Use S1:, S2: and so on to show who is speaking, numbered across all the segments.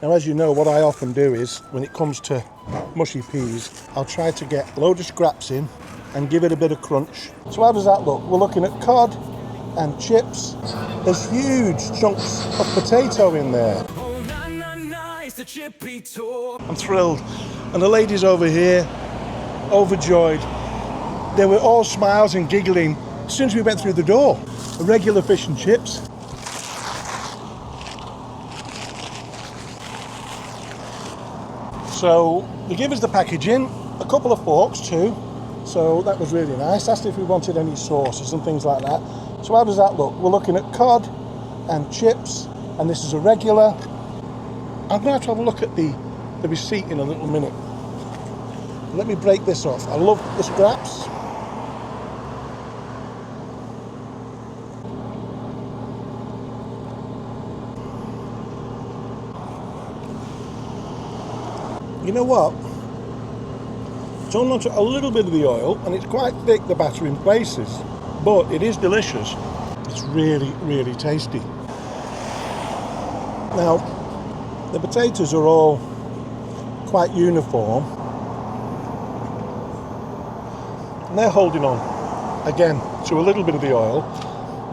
S1: Now, as you know, what I often do is, when it comes to mushy peas, I'll try to get a load of scraps in and give it a bit of crunch. So how does that look? We're looking at cod and chips. There's huge chunks of potato in there. It's the Chippy Tour. I'm thrilled. And the ladies over here, overjoyed. They were all smiles and giggling as soon as we went through the door. A regular fish and chips. So they gave us the packaging, a couple of forks too, so that was really nice. Asked if we wanted any sauces and things like that. So how does that look? We're looking at cod and chips, and this is a regular. I'm going to have to have a look at the receipt in a little minute. Let me break this off. I love the scraps. You know what? It's only onto a little bit of the oil, and it's quite thick, the batter in places, but it is delicious. It's really, really tasty. Now, the potatoes are all quite uniform, and they're holding on, again, to a little bit of the oil,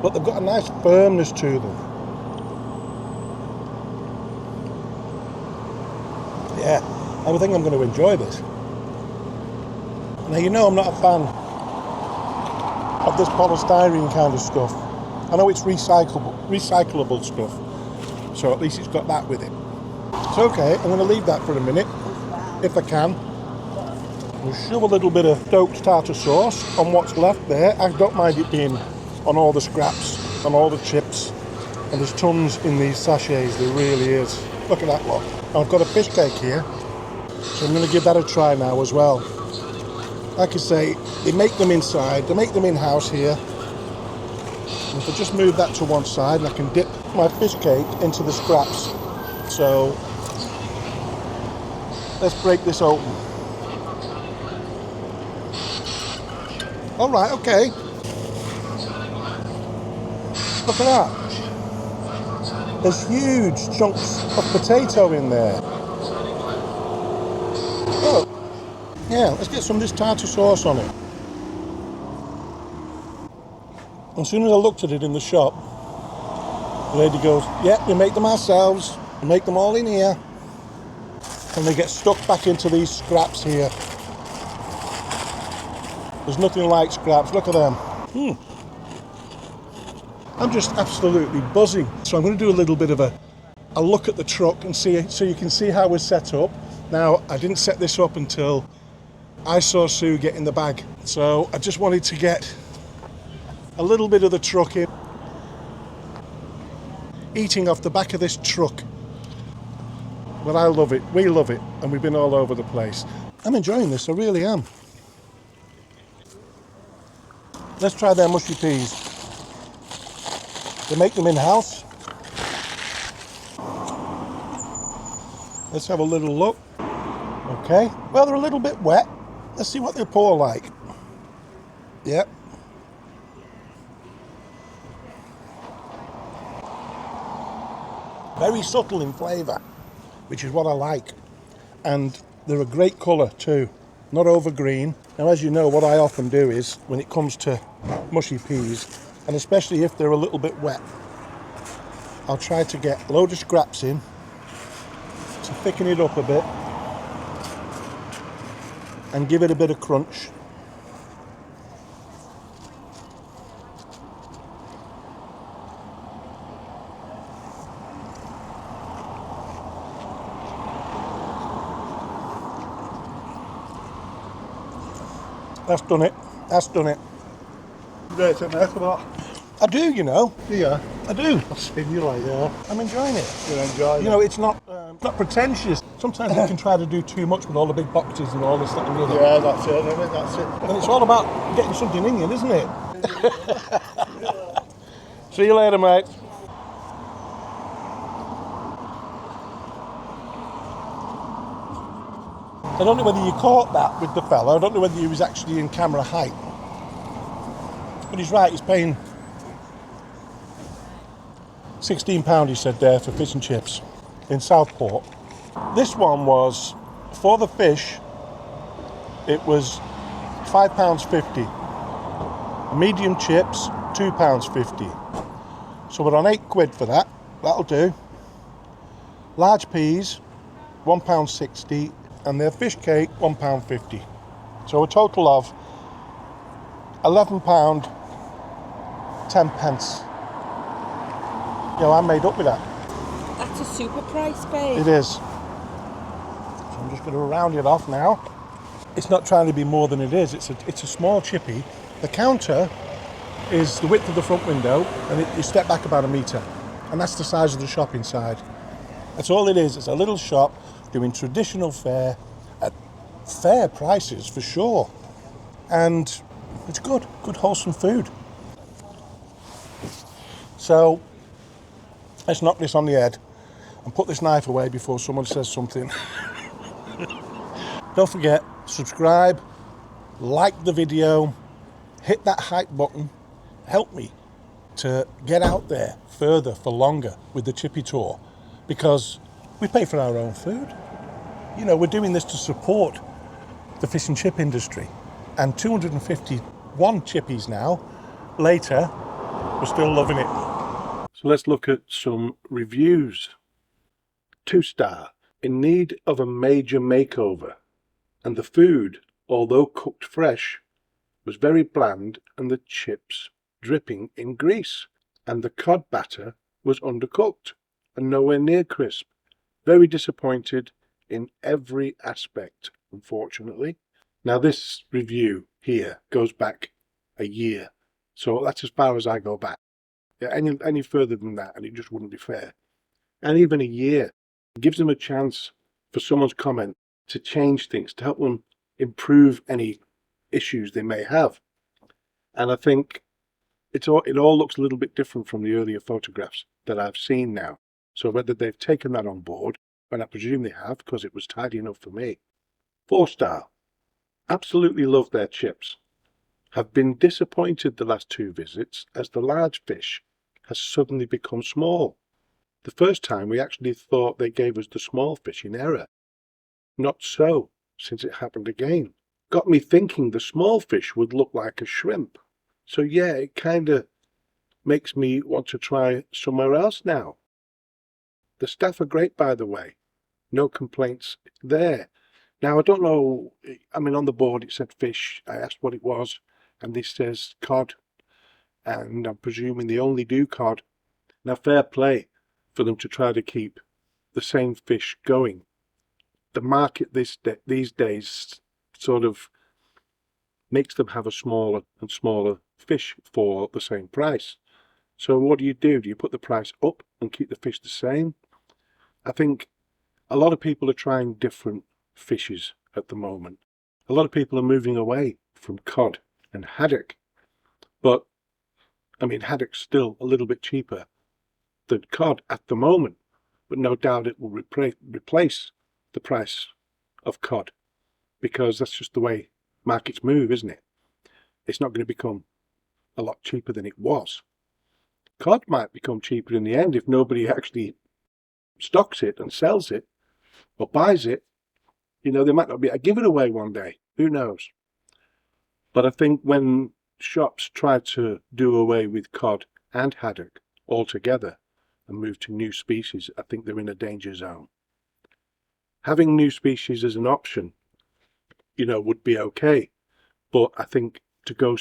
S1: but they've got a nice firmness to them. Yeah. I think I'm going to enjoy this. Now, you know I'm not a fan of this polystyrene kind of stuff. I know it's recyclable stuff, so at least it's got that with it. It's okay, I'm going to leave that for a minute, if I can. We'll shove a little bit of soaked tartar sauce on what's left there. I don't mind it being on all the scraps, on all the chips, and there's tons in these sachets, there really is. Look at that lot. I've got a fish cake here. So I'm going to give that a try now as well. Like I say, they make them inside, they make them in-house here. And if I just move that to one side, and I can dip my fish cake into the scraps. So let's break this open. All right, okay. Look at that. There's huge chunks of potato in there. Yeah, let's get some of this tartar sauce on it. As soon as I looked at it in the shop, the lady goes, yeah, we make them ourselves, we make them all in here, and they get stuck back into these scraps here. There's nothing like scraps, look at them. I'm just absolutely buzzing. So I'm going to do a little bit of a look at the truck and see, so you can see how we're set up. Now, I didn't set this up until I saw Sue get in the bag, so I just wanted to get a little bit of the truck in, eating off the back of this truck. But I love it, we love it, and we've been all over the place. I'm enjoying this, I really am. Let's try their mushy peas. They make them in-house. Let's have a little look. Okay, well, they're a little bit wet. Let's see what they pour like. Yep. Very subtle in flavour, which is what I like. And they're a great colour too, not over green. Now, as you know, what I often do is, when it comes to mushy peas, and especially if they're a little bit wet, I'll try to get a load of scraps in to thicken it up a bit and give it a bit of crunch. That's done it. That's done it.
S2: Great, isn't it? Come on.
S1: I do, you know.
S2: Yeah.
S1: I do.
S2: I've seen you like that.
S1: I'm enjoying it.
S2: You're enjoying it.
S1: You know, it's not pretentious. Sometimes you can try to do too much with all the big boxes and all this, that and the other.
S2: Yeah, that's it, isn't it? That's it.
S1: And it's all about getting something in you, isn't it? See you later, mate. I don't know whether you caught that with the fella. I don't know whether he was actually in camera height. But he's right, he's paying £16, he said there, for fish and chips. in Southport. This one was, for the fish, it was £5.50. Medium chips, £2.50. So we're on £8 for that. That'll do. Large peas, £1.60, and their fish cake, £1.50. So a total of £11, 10 pence. You know, I'm made up with that.
S3: That's a super price, babe.
S1: It is. So I'm just going to round it off now. It's not trying to be more than it is. It's a small chippy. The counter is the width of the front window, and you step back about a metre, and that's the size of the shop inside. That's all it is. It's a little shop doing traditional fare at fair prices for sure, and it's good wholesome food. So let's knock this on the head and put this knife away before someone says something. Don't forget, subscribe, like the video, hit that hype button, help me to get out there further for longer with the Chippy Tour, because we pay for our own food. You know, we're doing this to support the fish and chip industry, and 251 chippies now later, we're still loving it. So let's look at some reviews. 2-star, in need of a major makeover, and the food, although cooked fresh, was very bland and the chips dripping in grease, and the cod batter was undercooked and nowhere near crisp. Very disappointed in every aspect, unfortunately. Now this review here goes back a year, so that's as far as I go back. Yeah, any further than that and it just wouldn't be fair. And even a year gives them a chance for someone's comment to change things, to help them improve any issues they may have. And I think it all looks a little bit different from the earlier photographs that I've seen now. So whether they've taken that on board, and I presume they have, because it was tidy enough for me. 4-star, absolutely love their chips. Have been disappointed the last 2 visits as the large fish has suddenly become small. The first time we actually thought they gave us the small fish in error. Not so, since it happened again. Got me thinking the small fish would look like a shrimp. So yeah, it kind of makes me want to try somewhere else now. The staff are great, by the way. No complaints there. Now, I don't know, I mean, on the board it said fish. I asked what it was, and this says cod. And I'm presuming they only do cod. Now, fair play for them to try to keep the same fish going. The market these days sort of makes them have a smaller and smaller fish for the same price. So what do? Do you put the price up and keep the fish the same? I think a lot of people are trying different fishes at the moment. A lot of people are moving away from cod and haddock. But, I mean, haddock's still a little bit cheaper than cod at the moment. But no doubt it will replace the price of cod, because that's just the way markets move, isn't it? It's not going to become a lot cheaper than it was. Cod might become cheaper in the end if nobody actually stocks it and sells it or buys it. You know, there might not be a giveaway one day. Who knows? But I think when shops try to do away with cod and haddock altogether and move to new species, I think they're in a danger zone. Having new species as an option, you know, would be okay. But I think to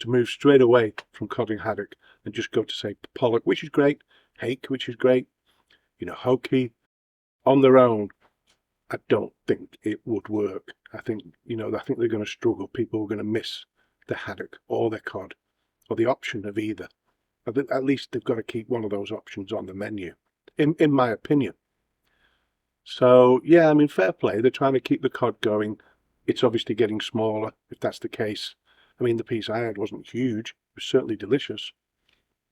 S1: move straight away from cod and haddock and just go to, say, pollock, which is great, hake, which is great, you know, hokey, on their own, I don't think it would work. I think they're going to struggle. People are going to miss the haddock or the cod, or the option of either. At least they've got to keep one of those options on the menu, in my opinion. So, yeah, I mean, fair play. They're trying to keep the cod going. It's obviously getting smaller, if that's the case. I mean, the piece I had wasn't huge. It was certainly delicious.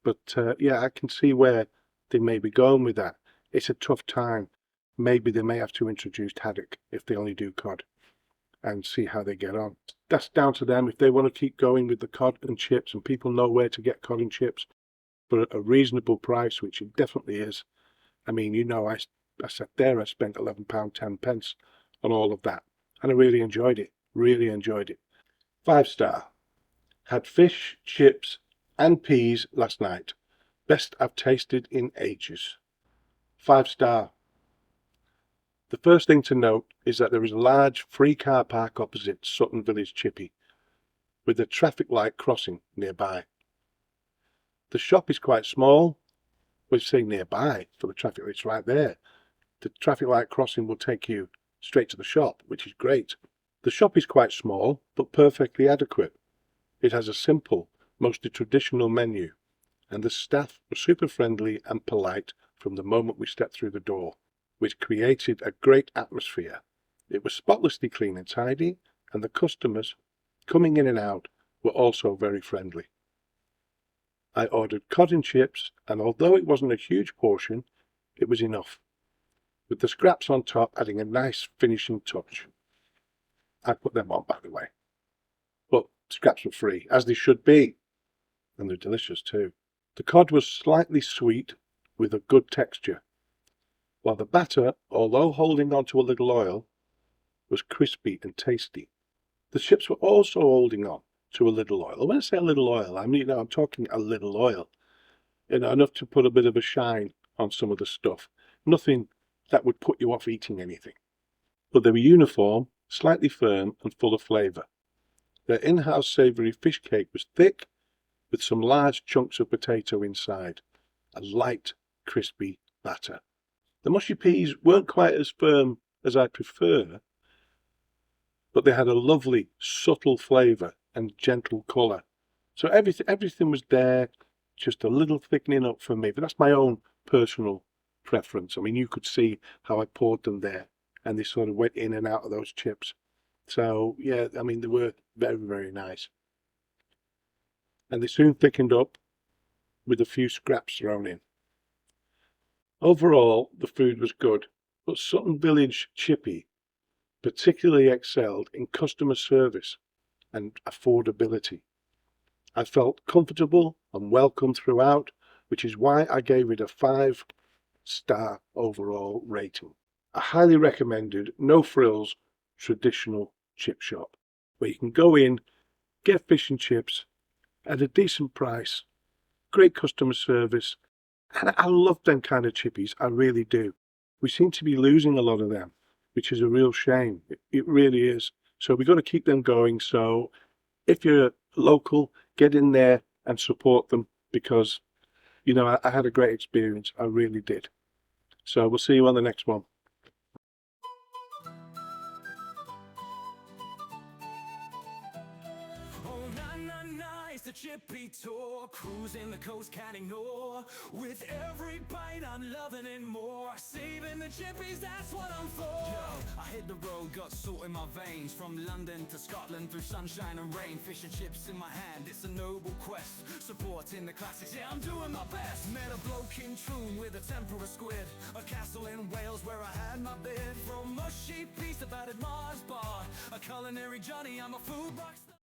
S1: But, yeah, I can see where they may be going with that. It's a tough time. Maybe they may have to introduce haddock if they only do cod and see how they get on. That's down to them. If they want to keep going with the cod and chips and people know where to get cod and chips for a reasonable price, which it definitely is. I mean, you know, I sat there, I spent £11.10 on all of that. And I really enjoyed it. Really enjoyed it. 5-star. Had fish, chips and peas last night. Best I've tasted in ages. 5-star. The first thing to note is that there is a large free car park opposite Sutton Village Chippy, with a traffic light crossing nearby. The shop is quite small. We say nearby for the traffic light's right there. The traffic light crossing will take you straight to the shop, which is great. The shop is quite small, but perfectly adequate. It has a simple, mostly traditional menu, and the staff were super friendly and polite from the moment we stepped through the door, which created a great atmosphere. It was spotlessly clean and tidy, and the customers coming in and out were also very friendly. I ordered cod and chips, and although it wasn't a huge portion, it was enough, with the scraps on top adding a nice finishing touch. I put them on, by the way. But scraps were free, as they should be, and they're delicious too. The cod was slightly sweet with a good texture, while the batter, although holding on to a little oil, was crispy and tasty. The chips were also holding on to a little oil. When I say a little oil, I mean, I'm talking a little oil. Enough to put a bit of a shine on some of the stuff. Nothing that would put you off eating anything. But they were uniform, slightly firm and full of flavour. Their in-house savoury fish cake was thick, with some large chunks of potato inside. A light, crispy batter. The mushy peas weren't quite as firm as I prefer, but they had a lovely, subtle flavour and gentle colour. So everything was there, just a little thickening up for me. But that's my own personal preference. I mean, you could see how I poured them there, and they sort of went in and out of those chips. So, yeah, I mean, they were very, very nice. And they soon thickened up with a few scraps thrown in. Overall, the food was good, but Sutton Village Chippy particularly excelled in customer service and affordability. I felt comfortable and welcome throughout, which is why I gave it a 5-star overall rating. A highly recommended, no frills, traditional chip shop, where you can go in, get fish and chips at a decent price, great customer service, and I love them kind of chippies, I really do. We seem to be losing a lot of them, which is a real shame. It really is. So we've got to keep them going. So if you're local, get in there and support them, because, you know, I had a great experience. I really did. So we'll see you on the next one.
S4: The Chippy Tour, cruising the coast, can't ignore. With every bite, I'm loving it more. Saving the chippies, that's what I'm for. Yo, I hit the road, got salt in my veins. From London to Scotland, through sunshine and rain. Fish and chips in my hand, it's a noble quest. Supporting the classics, yeah, I'm doing my best. Met a bloke in Troon with a tempura squid. A castle in Wales where I had my bid. From Mushy piece to battered Mars bar. A culinary Johnny, I'm a food rockstar.